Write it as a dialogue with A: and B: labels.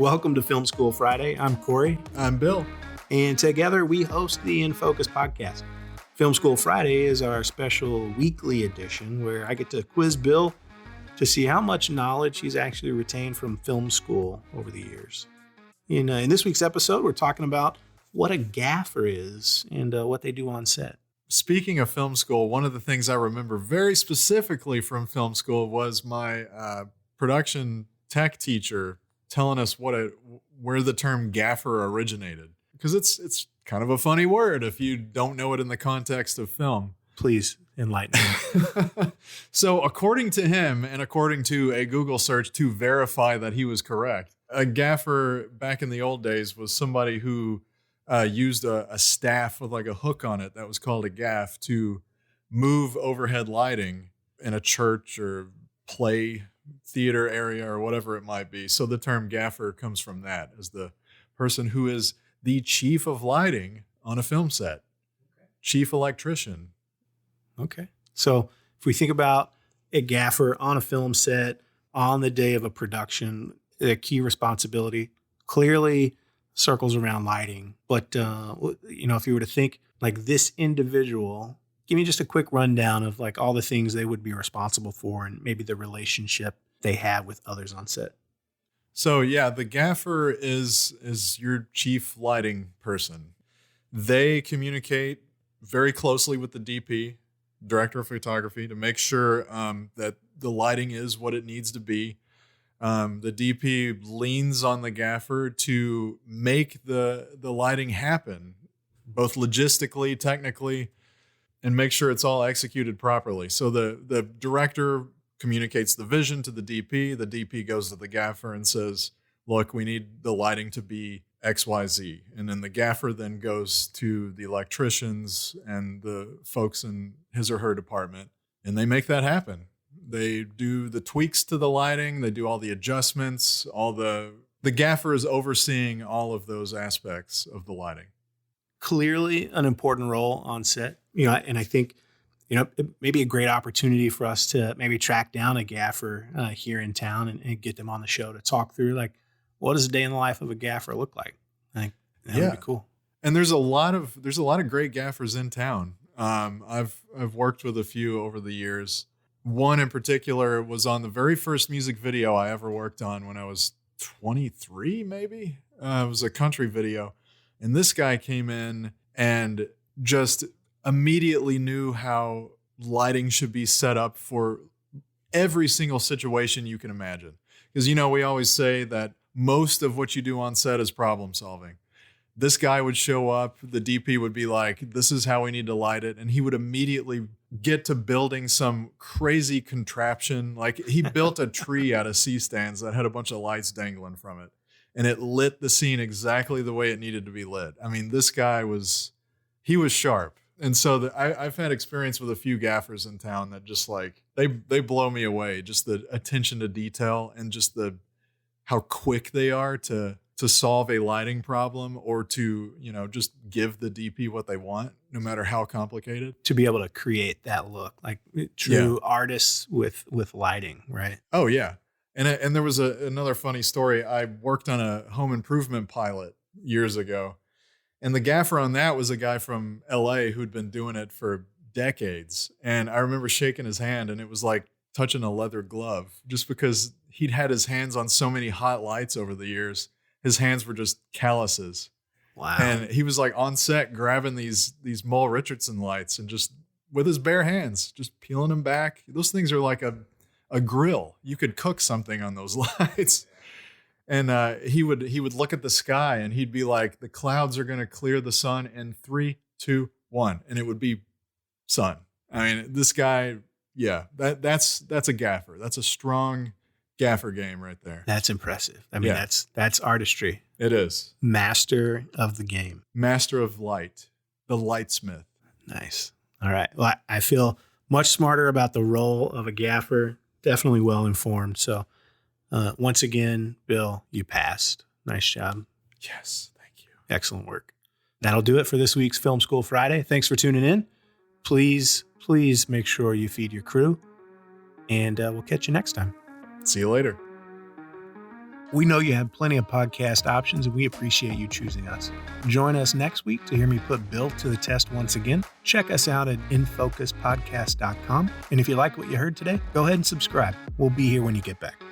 A: Welcome to Film School Friday. I'm Corey.
B: I'm Bill.
A: And together we host the In Focus podcast. Film School Friday is our special weekly edition where I get to quiz Bill to see how much knowledge he's actually retained from film school over the years. In this week's episode, we're talking about what a gaffer is and what they do on set.
B: Speaking of film school, one of the things I remember very specifically from film school was my production tech teacher telling us where the term gaffer originated. Because it's kind of a funny word if you don't know it in the context of film.
A: Please enlighten me.
B: So according to him and according to a Google search to verify that he was correct, a gaffer back in the old days was somebody who used a staff with like a hook on it that was called a gaff to move overhead lighting in a church or play theater area or whatever it might be. So the term gaffer comes from that, as the person who is the chief of lighting on a film set. Chief electrician.
A: Okay. So if we think about a gaffer on a film set on the day of a production, a key responsibility clearly circles around lighting. But, if you were to think like this individual, give me just a quick rundown of like all the things they would be responsible for and maybe the relationship they have with others on set.
B: So yeah, the gaffer is your chief lighting person. They communicate very closely with the DP, director of photography, to make sure that the lighting is what it needs to be. The DP leans on the gaffer to make the lighting happen, both logistically, technically, and make sure it's all executed properly. So the director communicates the vision to the DP. The DP goes to the gaffer and says, look, we need the lighting to be XYZ. And then the gaffer then goes to the electricians and the folks in his or her department, and they make that happen. They do the tweaks to the lighting. They do all the adjustments. The gaffer is overseeing all of those aspects of the lighting.
A: Clearly an important role on set, and I think, it may be a great opportunity for us to maybe track down a gaffer here in town and get them on the show to talk through, like, what does a day in the life of a gaffer look like? I think that would be cool.
B: And there's a lot of great gaffers in town. I've worked with a few over the years. One in particular was on the very first music video I ever worked on when I was 23, maybe. It was a country video. And this guy came in and just immediately knew how lighting should be set up for every single situation you can imagine. Because, we always say that most of what you do on set is problem solving. This guy would show up, the DP would be like, this is how we need to light it. And he would immediately get to building some crazy contraption. Like he built a tree out of C-stands that had a bunch of lights dangling from it. And it lit the scene exactly the way it needed to be lit. I mean, this guy was sharp. And so I've had experience with a few gaffers in town that just like, they blow me away. Just the attention to detail and just how quick they are to solve a lighting problem or to, just give the DP what they want, no matter how complicated.
A: To be able to create that look, like true artists with lighting, right?
B: Oh, yeah. And there was another funny story. I worked on a home improvement pilot years ago. And the gaffer on that was a guy from LA who'd been doing it for decades. And I remember shaking his hand and it was like touching a leather glove, just because he'd had his hands on so many hot lights over the years. His hands were just calluses.
A: Wow.
B: And he was like on set grabbing these Mole Richardson lights and just with his bare hands, just peeling them back. Those things are like a grill. You could cook something on those lights. And he would look at the sky and he'd be like, the clouds are going to clear the sun in 3, 2, 1. And it would be sun. I mean, this guy, that's a gaffer. That's a strong gaffer game right there.
A: That's impressive. I mean, that's artistry.
B: It is.
A: Master of the game.
B: Master of light. The lightsmith.
A: Nice. All right. Well, I feel much smarter about the role of a gaffer. Definitely well informed. So once again, Bill, you passed. Nice job.
B: Yes. Thank you.
A: Excellent work. That'll do it for this week's Film School Friday. Thanks for tuning in. Please make sure you feed your crew, and we'll catch you next time.
B: See you later.
A: We know you have plenty of podcast options, and we appreciate you choosing us. Join us next week to hear me put Bill to the test once again. Check us out at infocuspodcast.com. And if you like what you heard today, go ahead and subscribe. We'll be here when you get back.